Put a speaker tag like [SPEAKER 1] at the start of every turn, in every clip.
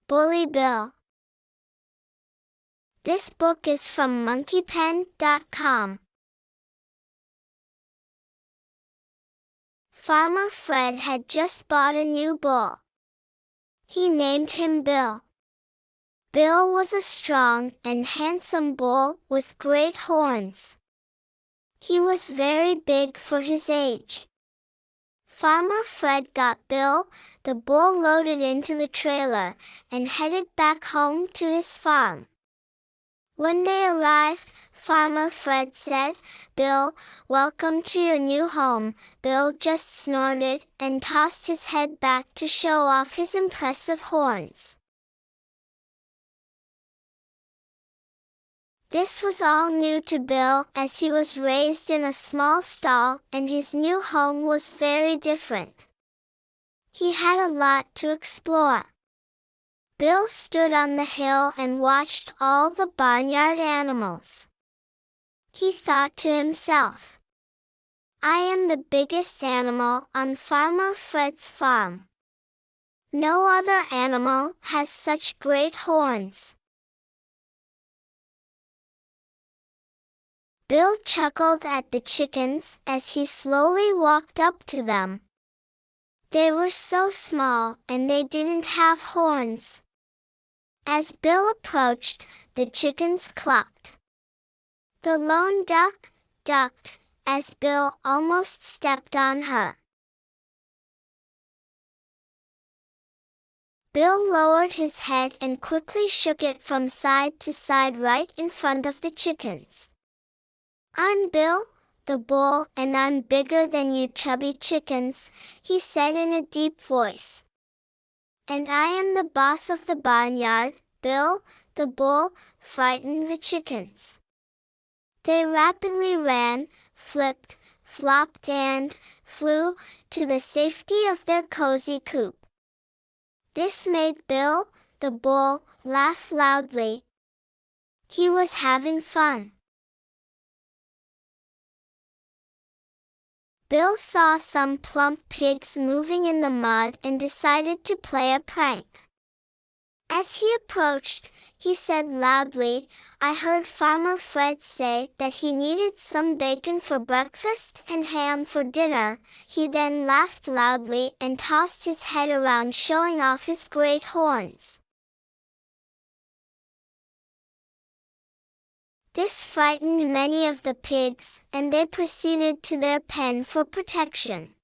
[SPEAKER 1] Bully Bill. This book is from monkeypen.com. Farmer Fred had just bought a new bull. He named him Bill. Bill was a strong and handsome bull with great horns. He was very big for his age. Farmer Fred got Bill, the bull, loaded into the trailer and headed back home to his farm. When they arrived, Farmer Fred said, "Bill, welcome to your new home." Bill just snorted and tossed his head back to show off his impressive horns. This was all new to Bill, as he was raised in a small stall and his new home was very different. He had a lot to explore. Bill stood on the hill and watched all the barnyard animals. He thought to himself, "I am the biggest animal on Farmer Fred's farm. No other animal has such great horns." Bill chuckled at the chickens as he slowly walked up to them. They were so small and they didn't have horns. As Bill approached, the chickens clucked. The lone duck ducked as Bill almost stepped on her. Bill lowered his head and quickly shook it from side to side right in front of the chickens. "I'm Bill, the bull, and I'm bigger than you chubby chickens," he said in a deep voice. "And I am the boss of the barnyard." Bill, the bull, frightened the chickens. They rapidly ran, flipped, flopped and flew to the safety of their cozy coop. This made Bill, the bull, laugh loudly. He was having fun. Bill saw some plump pigs moving in the mud and decided to play a prank. As he approached, he said loudly, "I heard Farmer Fred say that he needed some bacon for breakfast and ham for dinner." He then laughed loudly and tossed his head around, showing off his great horns. This frightened many of the pigs, and they proceeded to their pen for protection.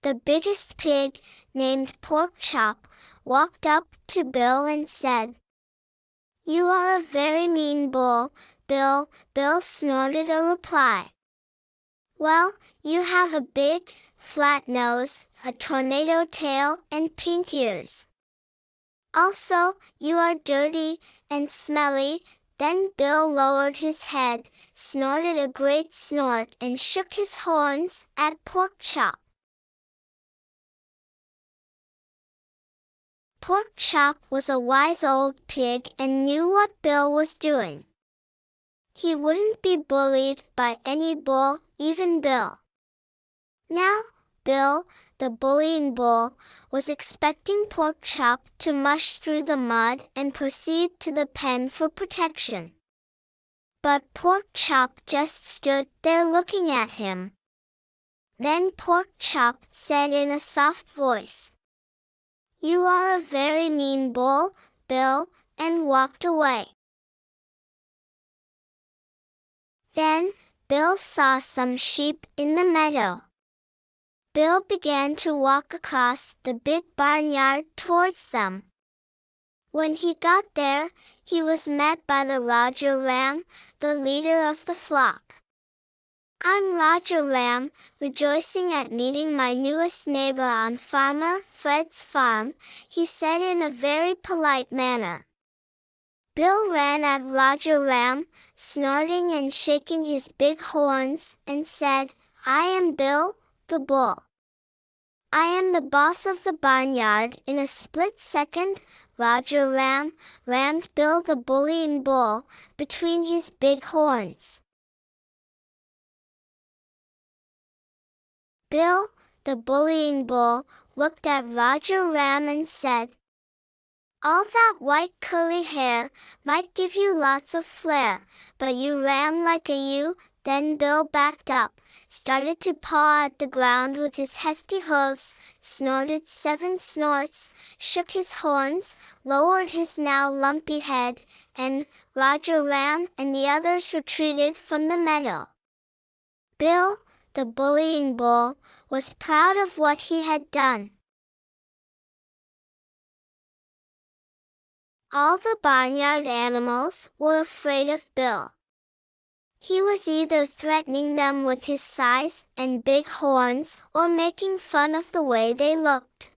[SPEAKER 1] The biggest pig, named Pork Chop, walked up to Bill and said, "You are a very mean bull, Bill." Bill snorted a reply. "Well, you have a big, flat nose, a tornado tail, and pink ears. Also, you are dirty and smelly." Then Bill lowered his head, snorted a great snort, and shook his horns at Pork Chop. Pork Chop was a wise old pig and knew what Bill was doing. He wouldn't be bullied by any bull, even Bill. Now, Bill, the bullying bull, was expecting Pork Chop to mush through the mud and proceed to the pen for protection. But Pork Chop just stood there looking at him. Then Pork Chop said in a soft voice, "You are a very mean bull, Bill," and walked away. Then, Bill saw some sheep in the meadow. Bill began to walk across the big barnyard towards them. When he got there, he was met by the Roger Ram, the leader of the flock. "I'm Roger Ram, rejoicing at meeting my newest neighbor on Farmer Fred's farm," he said in a very polite manner. Bill ran at Roger Ram, snorting and shaking his big horns, and said, "I am Bill, the bull. I am the boss of the barnyard." In a split second, Roger Ram rammed Bill, the bullying bull, between his big horns. Bill, the bullying bull, looked at Roger Ram and said, All that white curly hair might give you lots of flair, but you ran like a ewe. Then Bill backed up, started to paw at the ground with his hefty hooves, snorted 7 snorts, shook his horns, lowered his now lumpy head, and Roger ran and the others retreated from the meadow. Bill, the bullying bull, was proud of what he had done. All the barnyard animals were afraid of Bill. He was either threatening them with his size and big horns or making fun of the way they looked.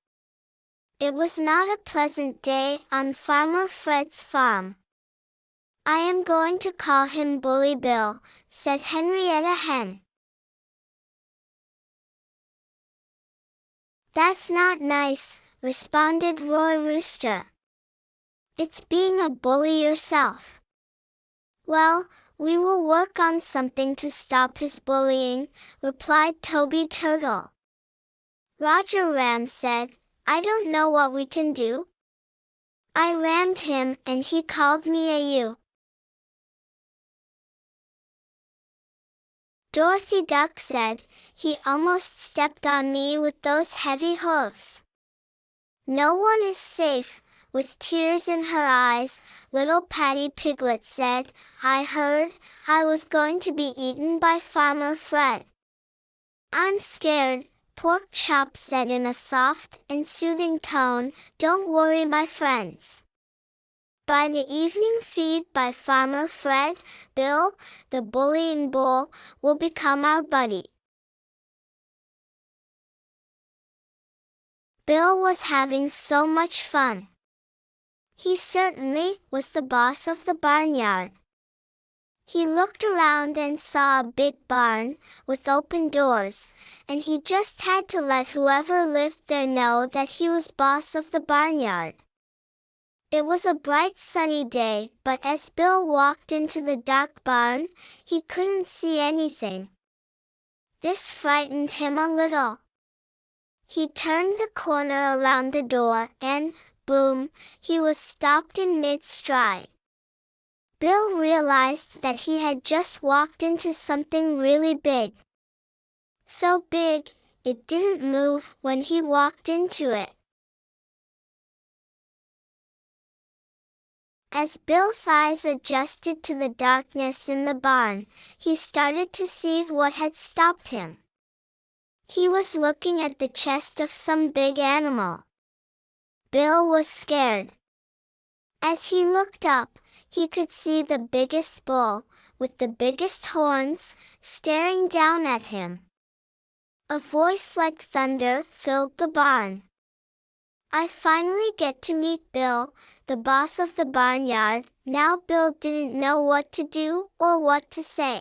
[SPEAKER 1] It was not a pleasant day on Farmer Fred's farm. "I am going to call him Bully Bill," said Henrietta Hen. "That's not nice," responded Roy Rooster. "It's being a bully yourself." "Well, we will work on something to stop his bullying," replied Toby Turtle. Roger Ram said, "I don't know what we can do. I rammed him and he called me a ewe." Dorothy Duck said, "He almost stepped on me with those heavy hooves." "No one is safe." With tears in her eyes, little Patty Piglet said, "I heard I was going to be eaten by Farmer Fred." "I'm scared," Pork Chop said in a soft and soothing tone. "Don't worry, my friends. By the evening feed by Farmer Fred, Bill, the bullying bull, will become our buddy." Bill was having so much fun. He certainly was the boss of the barnyard. He looked around and saw a big barn with open doors, and he just had to let whoever lived there know that he was boss of the barnyard. It was a bright sunny day, but as Bill walked into the dark barn, he couldn't see anything. This frightened him a little. He turned the corner around the door and, boom, he was stopped in mid-stride. Bill realized that he had just walked into something really big. So big, it didn't move when he walked into it. As Bill's eyes adjusted to the darkness in the barn, he started to see what had stopped him. He was looking at the chest of some big animal. Bill was scared. As he looked up, he could see the biggest bull, with the biggest horns, staring down at him. A voice like thunder filled the barn. "I finally get to meet Bill, the boss of the barnyard." Now Bill didn't know what to do or what to say.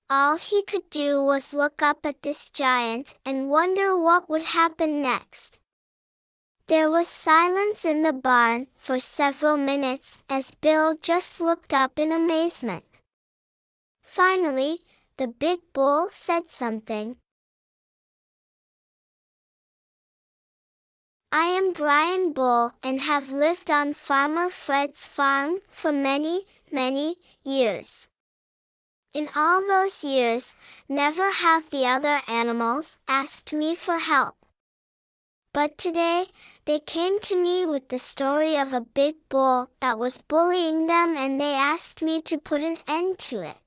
[SPEAKER 1] All he could do was look up at this giant and wonder what would happen next. There was silence in the barn for several minutes as Bill just looked up in amazement. Finally, the big bull said something. "I am Brian Bull and have lived on Farmer Fred's farm for many, many years. In all those years, never have the other animals asked me for help. But today, they came to me with the story of a big bull that was bullying them and they asked me to put an end to it.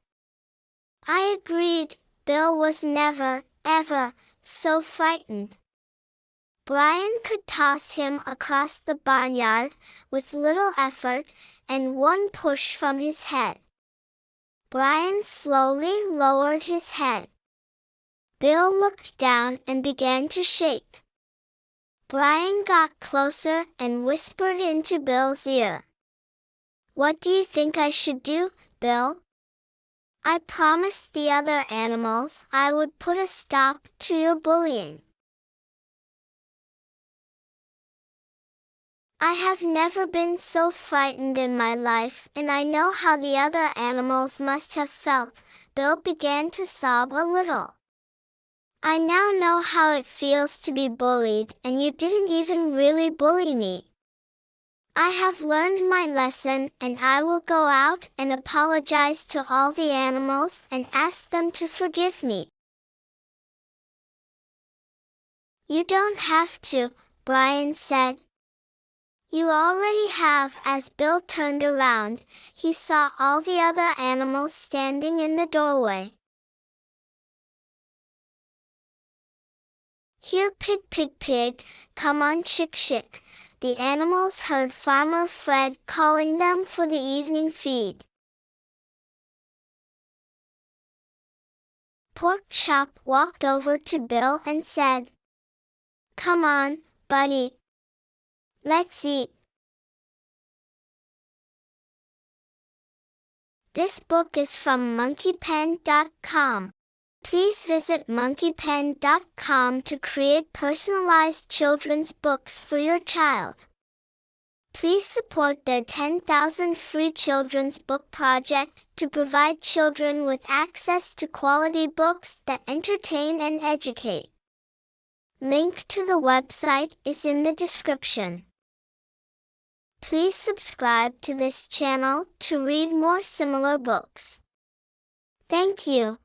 [SPEAKER 1] I agreed." Bill was never, ever, so frightened. Brian could toss him across the barnyard with little effort and one push from his head. Brian slowly lowered his head. Bill looked down and began to shake. Brian got closer and whispered into Bill's ear. "What do you think I should do, Bill? I promised the other animals I would put a stop to your bullying." "I have never been so frightened in my life, and I know how the other animals must have felt." Bill began to sob a little. "I now know how it feels to be bullied, and you didn't even really bully me. I have learned my lesson and I will go out and apologize to all the animals and ask them to forgive me. You don't have to, Brian said. You already have. As Bill turned around, he saw all the other animals standing in the doorway. Here pig pig pig, come on chick chick. The animals heard Farmer Fred calling them for the evening feed. Pork Chop walked over to Bill and said, "Come on, buddy. Let's eat." This book is from monkeypen.com. Please visit monkeypen.com to create personalized children's books for your child. Please support their 10,000 free children's book project to provide children with access to quality books that entertain and educate. Link to the website is in the description. Please subscribe to this channel to read more similar books. Thank you.